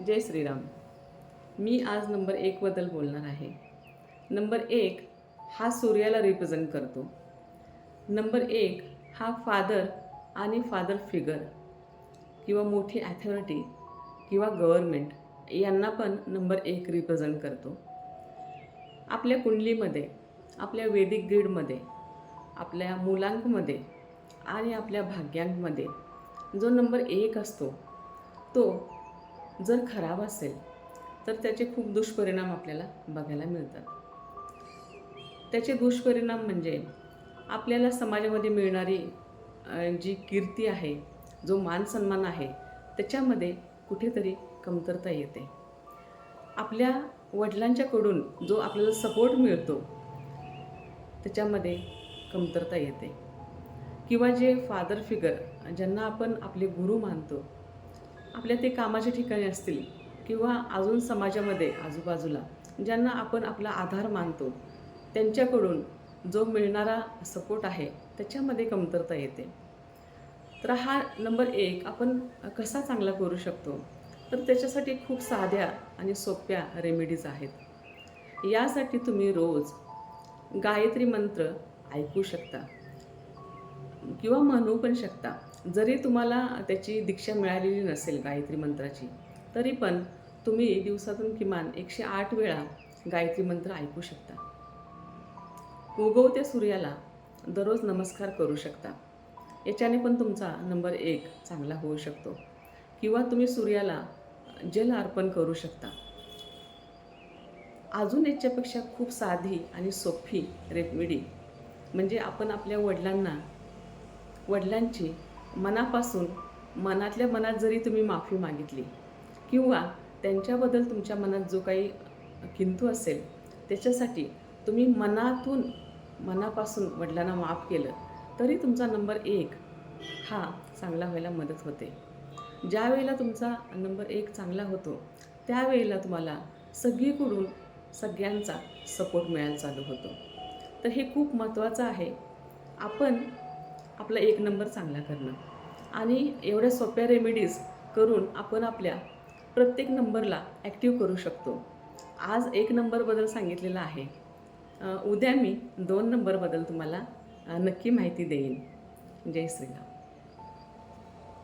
जय श्रीराम. मी आज नंबर 1 बद्दल बोलणार आहे. नंबर 1 हा सूर्याला रिप्रेझेंट करतो. नंबर 1 हा फादर आणि फादर फिगर किंवा मोठी ॲथॉरिटी किंवा गव्हर्नमेंट यांना पण नंबर 1 रिप्रेझेंट करतो. आपल्या कुंडलीमध्ये, आपल्या वैदिक ग्रीडमध्ये, आपल्या मुलांकमध्ये आणि आपल्या भाग्यांमध्ये जो नंबर 1 असतो तो जर खराब असेल तर त्याचे खूप दुष्परिणाम आपल्याला बघायला मिळतात. त्याचे दुष्परिणाम म्हणजे आपल्याला समाजामध्ये मिळणारी जी कीर्ती आहे, जो मानसन्मान आहे, त्याच्यामध्ये कुठेतरी कमतरता येते. आपल्या वडिलांच्याकडून जो आपल्याला सपोर्ट मिळतो त्याच्यामध्ये कमतरता येते. किंवा जे फादर फिगर ज्यांना आपण आपले गुरु मानतो, आपल्या ते कामाच्या ठिकाणी असतील किंवा अजून समाजामध्ये आजूबाजूला ज्यांना आपण आपला आधार मानतो, त्यांच्याकडून जो मिळणारा सपोर्ट आहे त्याच्यामध्ये कमतरता येते. तर हा नंबर 1 आपण कसा चांगला करू शकतो, तर त्याच्यासाठी खूप साध्या आणि सोप्या रेमेडीज आहेत. यासाठी तुम्ही रोज गायत्री मंत्र ऐकू शकता किंवा म्हणू पण शकता. जरी तुम्हाला त्याची दीक्षा मिळालेली नसेल गायत्री मंत्राची, तरी पण तुम्ही दिवसातून किमान 108 वेळा गायत्री मंत्र ऐकू शकता. उगवत्या सूर्याला दररोज नमस्कार करू शकता. याच्याने पण तुमचा नंबर 1 चांगला होऊ शकतो. किंवा तुम्ही सूर्याला जल अर्पण करू शकता. अजून याच्यापेक्षा खूप साधी आणि सोपी रेमेडी म्हणजे आपण आपल्या वडिलांची मनापासून मनातल्या मनात जरी तुम्ही माफी मागितली किंवा त्यांच्याबद्दल तुमच्या मनात जो काही किंतु असेल त्याच्यासाठी तुम्ही मनापासून वडिलांना माफ केलं तरी तुमचा नंबर 1 हा चांगला व्हायला मदत होते. ज्या वेळेला तुमचा नंबर 1 चांगला होतो त्यावेळेला तुम्हाला सगळीकडून सगळ्यांचा सपोर्ट मिळायला चालू होतो. तर हे खूप महत्त्वाचं आहे. आपण आपला 1 नंबर चांगला करणं आणि एवढ्या सोप्या रेमेडीज करून आपण आपल्या प्रत्येक नंबरला ॲक्टिव्ह करू शकतो. आज 1 नंबरबद्दल सांगितलेलं आहे. उद्या मी 2 नंबरबद्दल तुम्हाला नक्की माहिती देईन. जय श्रीराम.